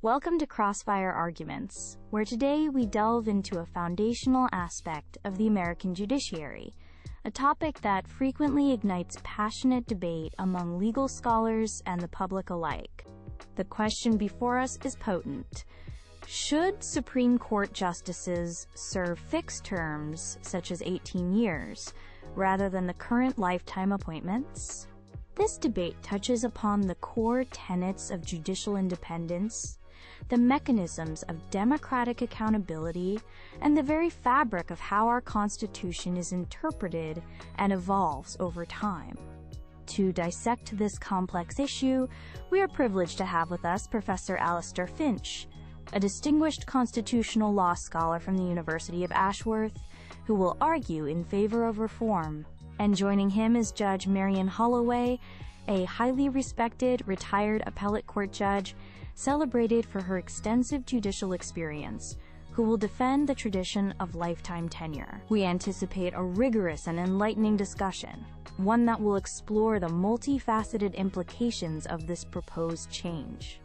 Welcome to Crossfire Arguments, where today we delve into a foundational aspect of the American judiciary, a topic that frequently ignites passionate debate among legal scholars and the public alike. The question before us is potent. Should Supreme Court justices serve fixed terms, such as 18 years, rather than the current lifetime appointments? This debate touches upon the core tenets of judicial independence, the mechanisms of democratic accountability, and the very fabric of how our Constitution is interpreted and evolves over time. To dissect this complex issue, we are privileged to have with us Professor Alistair Finch, a distinguished constitutional law scholar from the University of Ashworth, who will argue in favor of reform. And joining him is Judge Marian Holloway, a highly respected retired appellate court judge celebrated for her extensive judicial experience, who will defend the tradition of lifetime tenure. We anticipate a rigorous and enlightening discussion, one that will explore the multifaceted implications of this proposed change.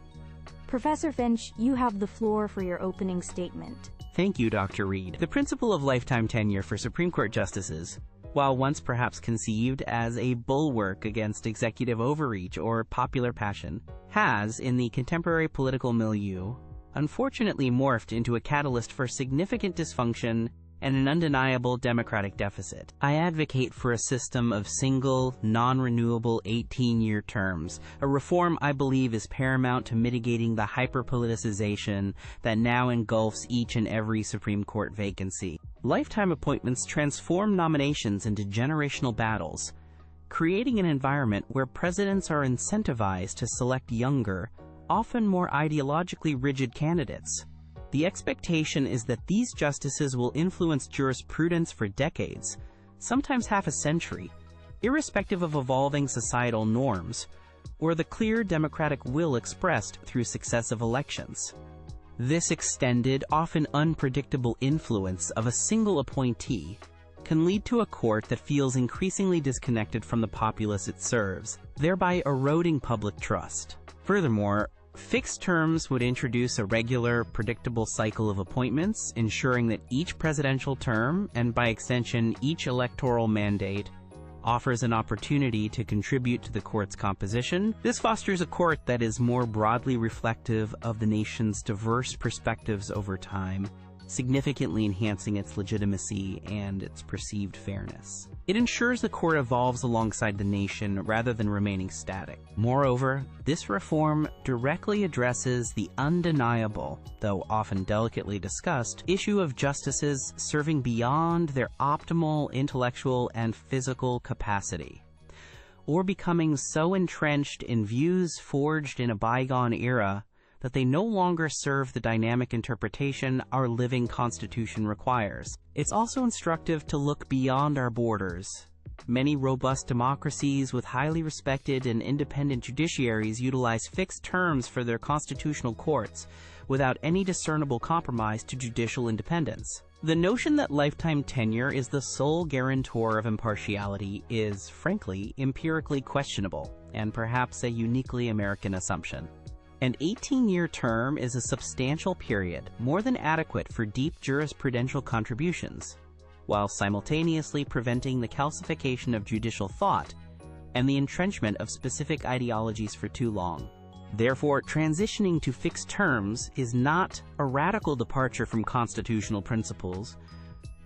Professor Finch, you have the floor for your opening statement. Thank you, Dr. Reed. The principle of lifetime tenure for Supreme Court justices, while once perhaps conceived as a bulwark against executive overreach or popular passion, has, in the contemporary political milieu, unfortunately morphed into a catalyst for significant dysfunction and an undeniable democratic deficit. I advocate for a system of single, non-renewable 18-year terms, a reform I believe is paramount to mitigating the hyper-politicization that now engulfs each and every Supreme Court vacancy. Lifetime appointments transform nominations into generational battles, creating an environment where presidents are incentivized to select younger, often more ideologically rigid candidates. The expectation is that these justices will influence jurisprudence for decades, sometimes half a century, irrespective of evolving societal norms, or the clear democratic will expressed through successive elections. This extended, often unpredictable influence of a single appointee can lead to a court that feels increasingly disconnected from the populace it serves, thereby eroding public trust. Furthermore, fixed terms would introduce a regular, predictable cycle of appointments, ensuring that each presidential term, and by extension each electoral mandate, offers an opportunity to contribute to the court's composition. This fosters a court that is more broadly reflective of the nation's diverse perspectives over time, significantly enhancing its legitimacy and its perceived fairness. It ensures the court evolves alongside the nation rather than remaining static. Moreover, this reform directly addresses the undeniable, though often delicately discussed, issue of justices serving beyond their optimal intellectual and physical capacity, or becoming so entrenched in views forged in a bygone era that they no longer serve the dynamic interpretation our living Constitution requires. It's also instructive to look beyond our borders. Many robust democracies with highly respected and independent judiciaries utilize fixed terms for their constitutional courts without any discernible compromise to judicial independence. The notion that lifetime tenure is the sole guarantor of impartiality is, frankly, empirically questionable, and perhaps a uniquely American assumption. An 18-year term is a substantial period, more than adequate for deep jurisprudential contributions, while simultaneously preventing the calcification of judicial thought and the entrenchment of specific ideologies for too long. Therefore, transitioning to fixed terms is not a radical departure from constitutional principles,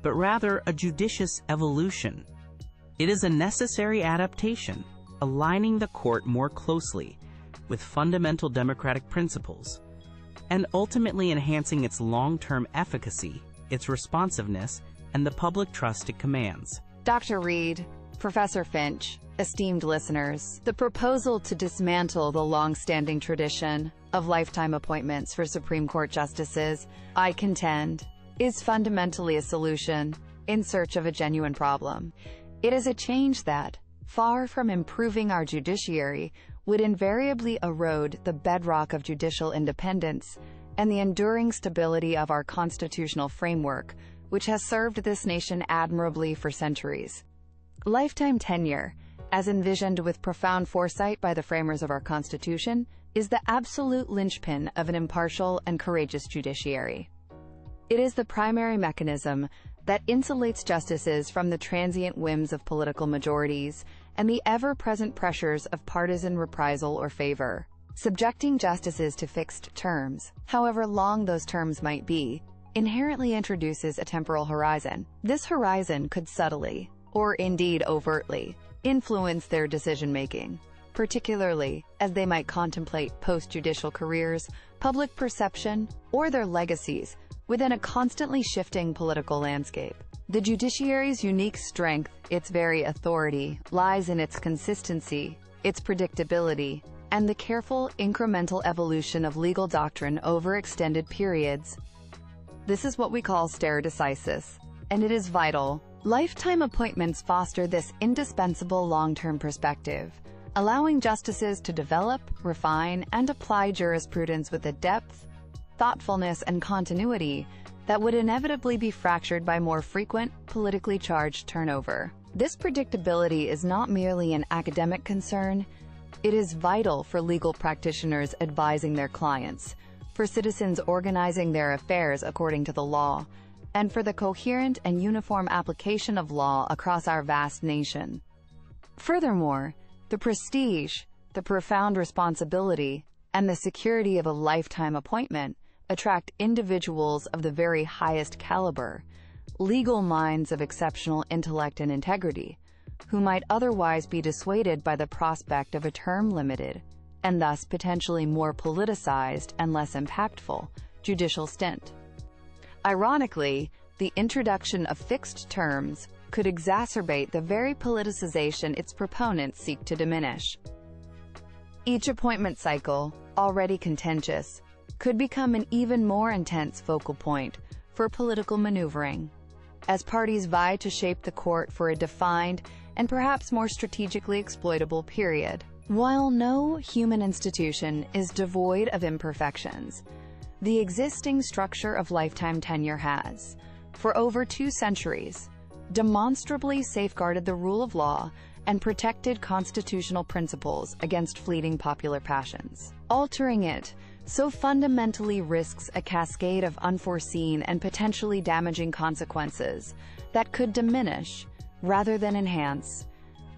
but rather a judicious evolution. It is a necessary adaptation, aligning the court more closely with fundamental democratic principles, and ultimately enhancing its long-term efficacy, its responsiveness, and the public trust it commands. Dr. Reed, Professor Finch, esteemed listeners, the proposal to dismantle the long-standing tradition of lifetime appointments for Supreme Court justices, I contend, is fundamentally a solution in search of a genuine problem. It is a change that, far from improving our judiciary, would invariably erode the bedrock of judicial independence and the enduring stability of our constitutional framework, which has served this nation admirably for centuries. Lifetime tenure, as envisioned with profound foresight by the framers of our Constitution, is the absolute linchpin of an impartial and courageous judiciary. It is the primary mechanism that insulates justices from the transient whims of political majorities and the ever-present pressures of partisan reprisal or favor. Subjecting justices to fixed terms, however long those terms might be, inherently introduces a temporal horizon. This horizon could subtly, or indeed overtly, influence their decision-making, particularly as they might contemplate post-judicial careers, public perception, or their legacies within a constantly shifting political landscape. The judiciary's unique strength, its very authority, lies in its consistency, its predictability, and the careful, incremental evolution of legal doctrine over extended periods. This is what we call stare decisis, and it is vital. Lifetime appointments foster this indispensable long-term perspective, allowing justices to develop, refine, and apply jurisprudence with a depth, thoughtfulness, and continuity that would inevitably be fractured by more frequent, politically charged turnover. This predictability is not merely an academic concern, it is vital for legal practitioners advising their clients, for citizens organizing their affairs according to the law, and for the coherent and uniform application of law across our vast nation. Furthermore, the prestige, the profound responsibility, and the security of a lifetime appointment attract individuals of the very highest caliber, legal minds of exceptional intellect and integrity, who might otherwise be dissuaded by the prospect of a term-limited, and thus potentially more politicized and less impactful, judicial stint. Ironically, the introduction of fixed terms could exacerbate the very politicization its proponents seek to diminish. Each appointment cycle, already contentious, could become an even more intense focal point for political maneuvering, as parties vie to shape the court for a defined and perhaps more strategically exploitable period. While no human institution is devoid of imperfections, the existing structure of lifetime tenure has, for over 2 centuries, demonstrably safeguarded the rule of law and protected constitutional principles against fleeting popular passions. Altering it so fundamentally risks a cascade of unforeseen and potentially damaging consequences that could diminish, rather than enhance,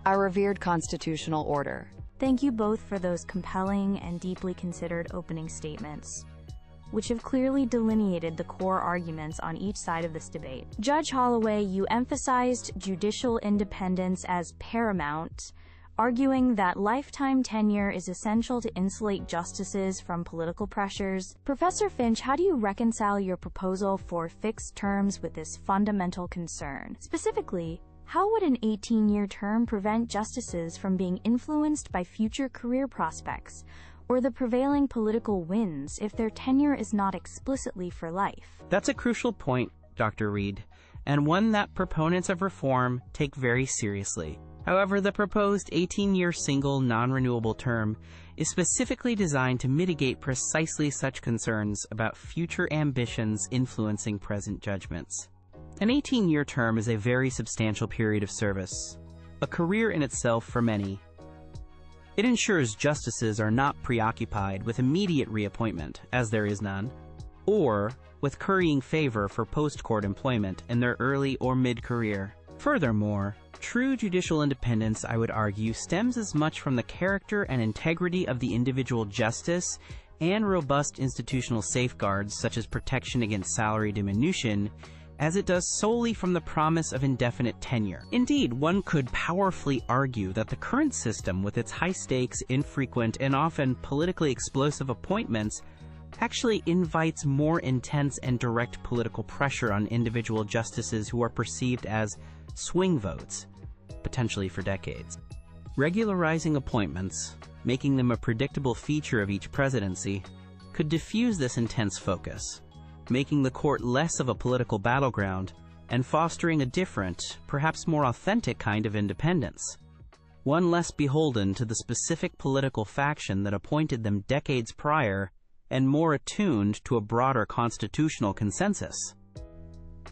our revered constitutional order. Thank you both for those compelling and deeply considered opening statements, which have clearly delineated the core arguments on each side of this debate. Judge Holloway, you emphasized judicial independence as paramount, arguing that lifetime tenure is essential to insulate justices from political pressures. Professor Finch, how do you reconcile your proposal for fixed terms with this fundamental concern? Specifically, how would an 18-year term prevent justices from being influenced by future career prospects or the prevailing political winds if their tenure is not explicitly for life? That's a crucial point, Dr. Reed, and one that proponents of reform take very seriously. However, the proposed 18-year single non-renewable term is specifically designed to mitigate precisely such concerns about future ambitions influencing present judgments. An 18-year term is a very substantial period of service, a career in itself for many. It ensures justices are not preoccupied with immediate reappointment, as there is none, or with currying favor for post-court employment in their early or mid-career. Furthermore, true judicial independence, I would argue, stems as much from the character and integrity of the individual justice and robust institutional safeguards such as protection against salary diminution as it does solely from the promise of indefinite tenure. Indeed, one could powerfully argue that the current system, with its high-stakes, infrequent, and often politically explosive appointments, actually invites more intense and direct political pressure on individual justices who are perceived as swing votes, potentially for decades. Regularizing appointments, making them a predictable feature of each presidency, could diffuse this intense focus, making the court less of a political battleground and fostering a different, perhaps more authentic kind of independence, one less beholden to the specific political faction that appointed them decades prior and more attuned to a broader constitutional consensus.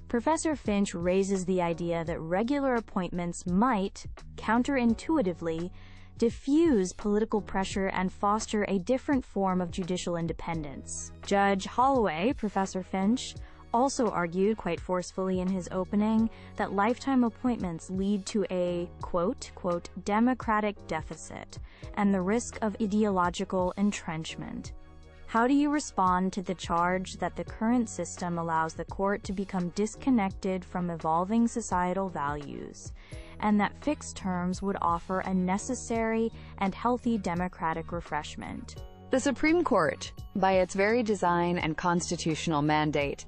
Professor Finch raises the idea that regular appointments might, counterintuitively, diffuse political pressure and foster a different form of judicial independence. Judge Holloway, Professor Finch, also argued quite forcefully in his opening that lifetime appointments lead to a, quote, democratic deficit and the risk of ideological entrenchment. How do you respond to the charge that the current system allows the court to become disconnected from evolving societal values, and that fixed terms would offer a necessary and healthy democratic refreshment? The Supreme Court, by its very design and constitutional mandate,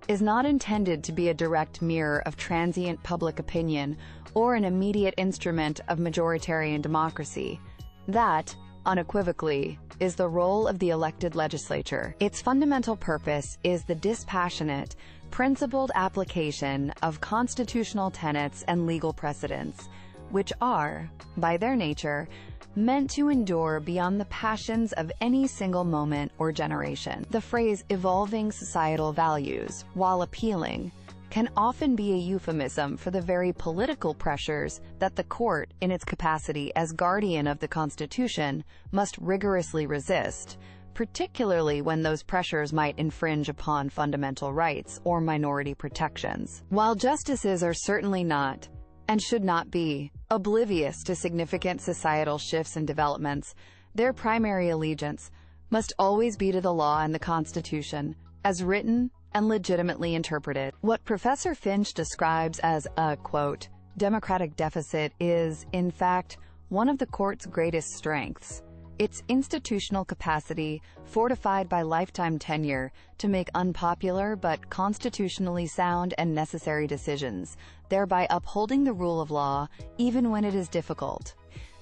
is not intended to be a direct mirror of transient public opinion or an immediate instrument of majoritarian democracy. That, unequivocally, is the role of the elected legislature. Its fundamental purpose is the dispassionate, principled application of constitutional tenets and legal precedents, which are, by their nature, meant to endure beyond the passions of any single moment or generation. The phrase evolving societal values, while appealing, can often be a euphemism for the very political pressures that the court, in its capacity as guardian of the Constitution, must rigorously resist, particularly when those pressures might infringe upon fundamental rights or minority protections. While justices are certainly not, and should not be, oblivious to significant societal shifts and developments, their primary allegiance must always be to the law and the Constitution, as written and legitimately interpreted. What Professor Finch describes as a, quote, democratic deficit is, in fact, one of the court's greatest strengths. Its institutional capacity, fortified by lifetime tenure, to make unpopular but constitutionally sound and necessary decisions, thereby upholding the rule of law even when it is difficult.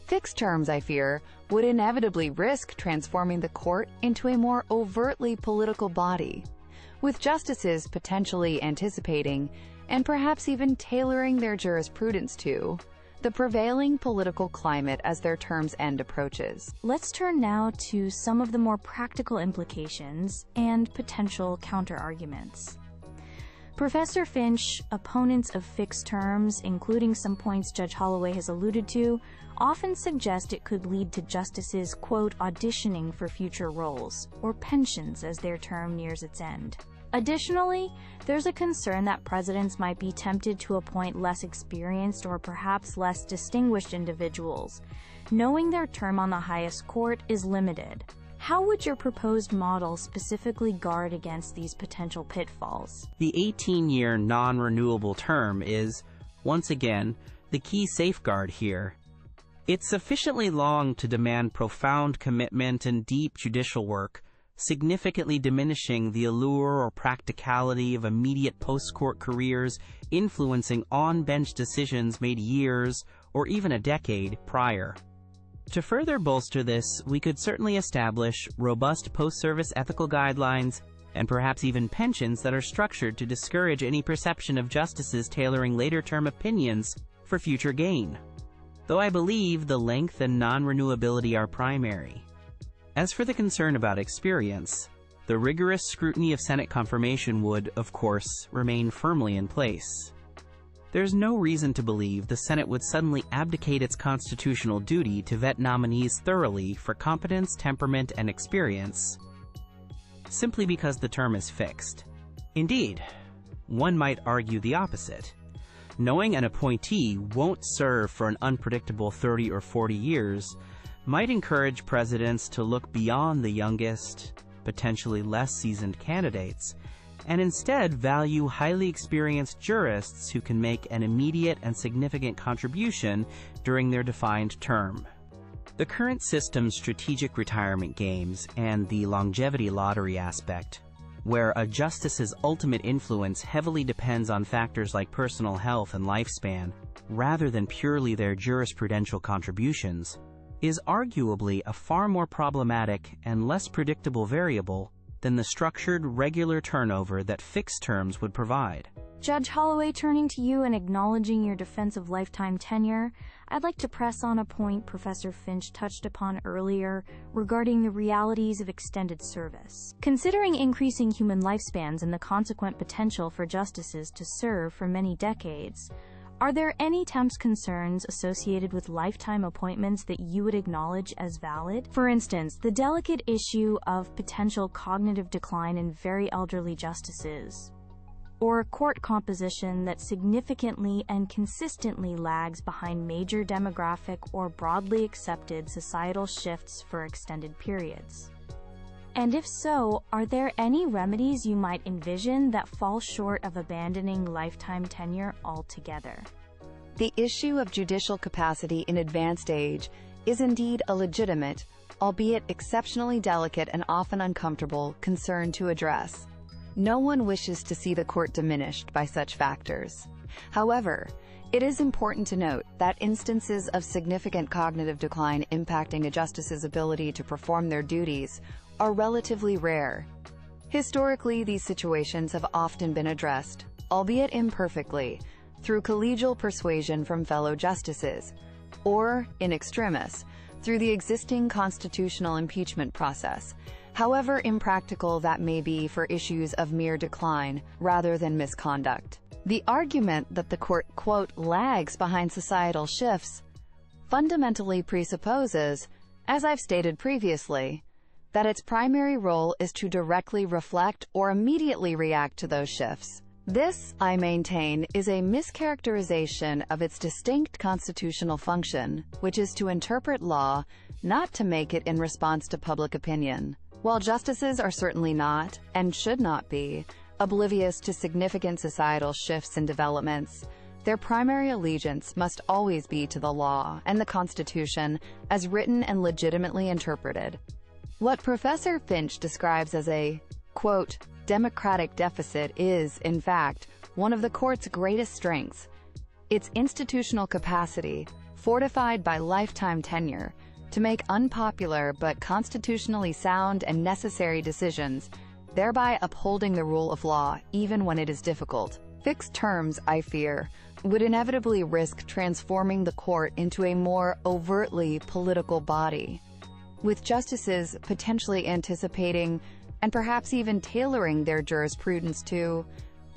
Fixed terms, I fear, would inevitably risk transforming the court into a more overtly political body, with justices potentially anticipating, and perhaps even tailoring their jurisprudence to, the prevailing political climate as their term's end approaches. Let's turn now to some of the more practical implications and potential counterarguments. Professor Finch, opponents of fixed terms, including some points Judge Holloway has alluded to, often suggest it could lead to justices, quote, auditioning for future roles, or pensions as their term nears its end. Additionally, there's a concern that presidents might be tempted to appoint less experienced or perhaps less distinguished individuals, knowing their term on the highest court is limited. How would your proposed model specifically guard against these potential pitfalls? The 18-year non-renewable term is, once again, the key safeguard here. It's sufficiently long to demand profound commitment and deep judicial work, significantly diminishing the allure or practicality of immediate post-court careers influencing on-bench decisions made years or even a decade prior. To further bolster this, we could certainly establish robust post-service ethical guidelines and perhaps even pensions that are structured to discourage any perception of justices tailoring later-term opinions for future gain, though I believe the length and non-renewability are primary. As for the concern about experience, the rigorous scrutiny of Senate confirmation would, of course, remain firmly in place. There's no reason to believe the Senate would suddenly abdicate its constitutional duty to vet nominees thoroughly for competence, temperament, and experience, simply because the term is fixed. Indeed, one might argue the opposite. Knowing an appointee won't serve for an unpredictable 30 or 40 years might encourage presidents to look beyond the youngest, potentially less seasoned candidates, and instead value highly experienced jurists who can make an immediate and significant contribution during their defined term. The current system's strategic retirement games and the longevity lottery aspect, where a justice's ultimate influence heavily depends on factors like personal health and lifespan, rather than purely their jurisprudential contributions, is arguably a far more problematic and less predictable variable than the structured, regular turnover that fixed terms would provide. Judge Holloway, turning to you and acknowledging your defense of lifetime tenure, I'd like to press on a point Professor Finch touched upon earlier regarding the realities of extended service. Considering increasing human lifespans and the consequent potential for justices to serve for many decades, Are there any temps concerns associated with lifetime appointments that you would acknowledge as valid? For instance, the delicate issue of potential cognitive decline in very elderly justices, or court composition that significantly and consistently lags behind major demographic or broadly accepted societal shifts for extended periods. And if so, are there any remedies you might envision that fall short of abandoning lifetime tenure altogether? The issue of judicial capacity in advanced age is indeed a legitimate, albeit exceptionally delicate and often uncomfortable, concern to address. No one wishes to see the court diminished by such factors. However, it is important to note that instances of significant cognitive decline impacting a justice's ability to perform their duties are relatively rare. Historically, these situations have often been addressed, albeit imperfectly, through collegial persuasion from fellow justices, or, in extremis, through the existing constitutional impeachment process, however impractical that may be for issues of mere decline rather than misconduct. The argument that the court, quote, lags behind societal shifts fundamentally presupposes, as I've stated previously, that its primary role is to directly reflect or immediately react to those shifts. This, I maintain, is a mischaracterization of its distinct constitutional function, which is to interpret law, not to make it in response to public opinion. While justices are certainly not, and should not be, oblivious to significant societal shifts and developments, their primary allegiance must always be to the law and the Constitution as written and legitimately interpreted. What Professor Finch describes as a, quote, democratic deficit is, in fact, one of the court's greatest strengths. Its institutional capacity, fortified by lifetime tenure, to make unpopular but constitutionally sound and necessary decisions, thereby upholding the rule of law even when it is difficult. Fixed terms, I fear, would inevitably risk transforming the court into a more overtly political body, with justices potentially anticipating and perhaps even tailoring their jurisprudence to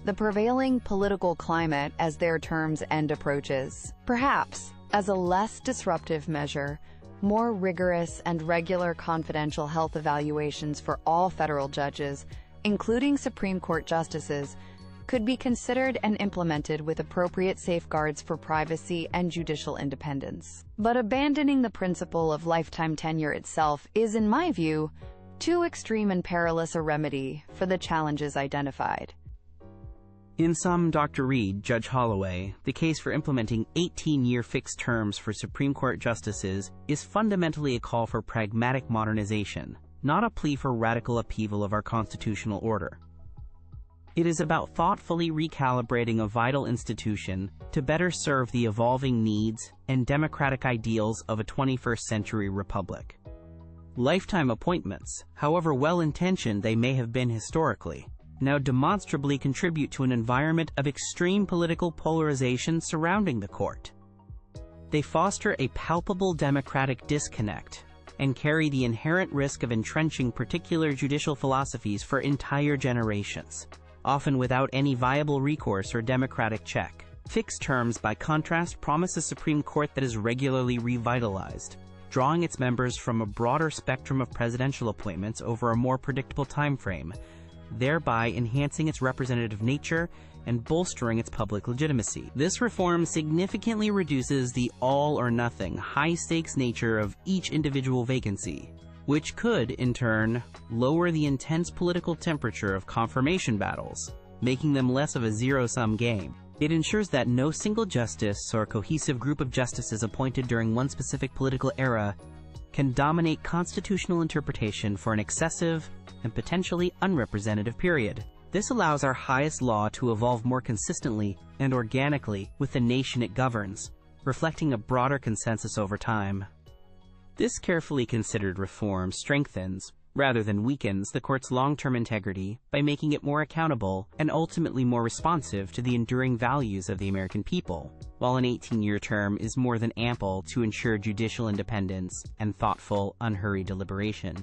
the prevailing political climate as their term's end approaches. Perhaps, as a less disruptive measure, more rigorous and regular confidential health evaluations for all federal judges, including Supreme Court justices, could be considered and implemented with appropriate safeguards for privacy and judicial independence. But abandoning the principle of lifetime tenure itself is, in my view, too extreme and perilous a remedy for the challenges identified. In sum, Dr. Reed, Judge Holloway, the case for implementing 18-year fixed terms for Supreme Court justices is fundamentally a call for pragmatic modernization, not a plea for radical upheaval of our constitutional order. It is about thoughtfully recalibrating a vital institution to better serve the evolving needs and democratic ideals of a 21st century republic. Lifetime appointments, however well-intentioned they may have been historically, now demonstrably contribute to an environment of extreme political polarization surrounding the court. They foster a palpable democratic disconnect and carry the inherent risk of entrenching particular judicial philosophies for entire generations, often without any viable recourse or democratic check. Fixed terms, by contrast, promise a Supreme Court that is regularly revitalized, drawing its members from a broader spectrum of presidential appointments over a more predictable time frame, thereby enhancing its representative nature and bolstering its public legitimacy. This reform significantly reduces the all-or-nothing, high-stakes nature of each individual vacancy, which could, in turn, lower the intense political temperature of confirmation battles, making them less of a zero-sum game. It ensures that no single justice or cohesive group of justices appointed during one specific political era can dominate constitutional interpretation for an excessive and potentially unrepresentative period. This allows our highest law to evolve more consistently and organically with the nation it governs, reflecting a broader consensus over time. This carefully considered reform strengthens, rather than weakens, the court's long-term integrity by making it more accountable and ultimately more responsive to the enduring values of the American people, while an 18-year term is more than ample to ensure judicial independence and thoughtful, unhurried deliberation.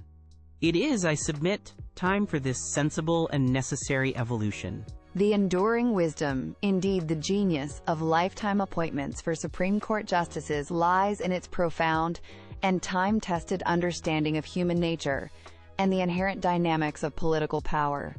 It is, I submit, time for this sensible and necessary evolution, The enduring wisdom, indeed the genius, of lifetime appointments for Supreme Court justices lies in its profound and time-tested understanding of human nature and the inherent dynamics of political power.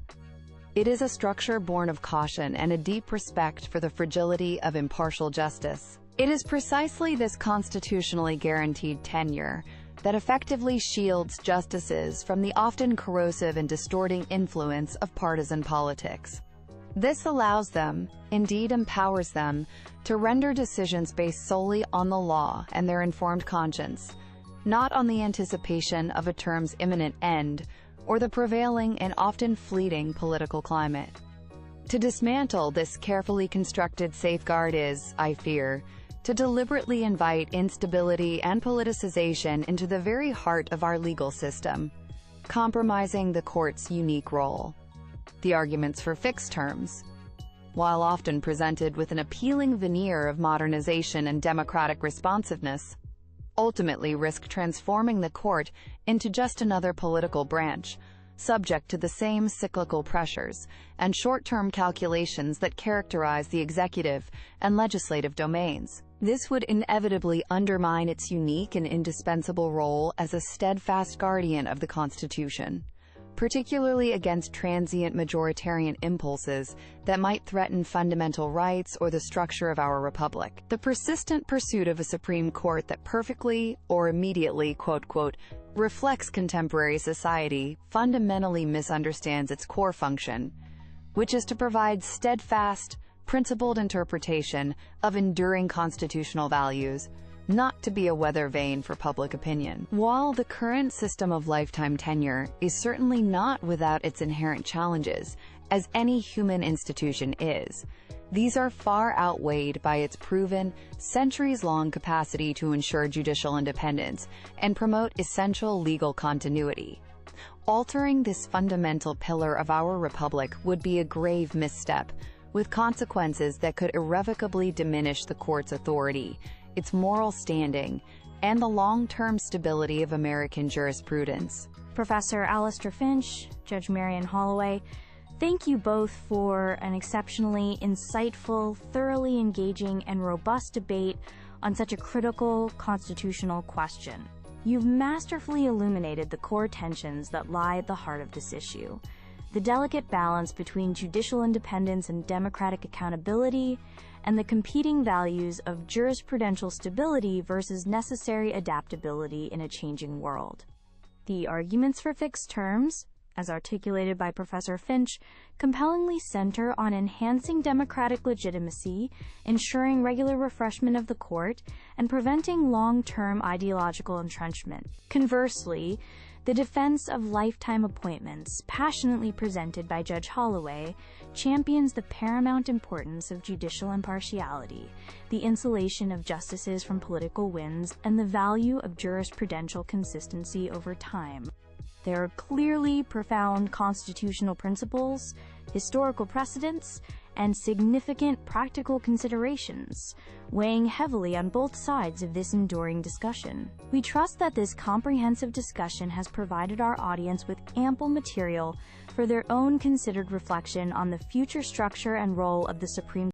It is a structure born of caution and a deep respect for the fragility of impartial justice. It is precisely this constitutionally guaranteed tenure that effectively shields justices from the often corrosive and distorting influence of partisan politics. This allows them, indeed empowers them, to render decisions based solely on the law and their informed conscience, not on the anticipation of a term's imminent end or the prevailing and often fleeting political climate. To dismantle this carefully constructed safeguard is, I fear, to deliberately invite instability and politicization into the very heart of our legal system, compromising the court's unique role. The arguments for fixed terms, while often presented with an appealing veneer of modernization and democratic responsiveness, ultimately risk transforming the court into just another political branch, subject to the same cyclical pressures and short-term calculations that characterize the executive and legislative domains. This would inevitably undermine its unique and indispensable role as a steadfast guardian of the Constitution, particularly against transient majoritarian impulses that might threaten fundamental rights or the structure of our republic. The persistent pursuit of a Supreme Court that perfectly or immediately, quote, reflects contemporary society fundamentally misunderstands its core function, which is to provide steadfast, principled interpretation of enduring constitutional values, not to be a weather vane for public opinion. While the current system of lifetime tenure is certainly not without its inherent challenges, as any human institution is, these are far outweighed by its proven, centuries-long capacity to ensure judicial independence and promote essential legal continuity. Altering this fundamental pillar of our republic would be a grave misstep, with consequences that could irrevocably diminish the court's authority, its moral standing, and the long-term stability of American jurisprudence. Professor Alistair Finch, Judge Marian Holloway, thank you both for an exceptionally insightful, thoroughly engaging, and robust debate on such a critical constitutional question. You've masterfully illuminated the core tensions that lie at the heart of this issue: the delicate balance between judicial independence and democratic accountability, and the competing values of jurisprudential stability versus necessary adaptability in a changing world. The arguments for fixed terms, as articulated by Professor Finch, compellingly center on enhancing democratic legitimacy, ensuring regular refreshment of the court, and preventing long-term ideological entrenchment. Conversely, the defense of lifetime appointments, passionately presented by Judge Holloway, champions the paramount importance of judicial impartiality, the insulation of justices from political winds, and the value of jurisprudential consistency over time. There are clearly profound constitutional principles, historical precedents, and significant practical considerations, weighing heavily on both sides of this enduring discussion. We trust that this comprehensive discussion has provided our audience with ample material for their own considered reflection on the future structure and role of the Supreme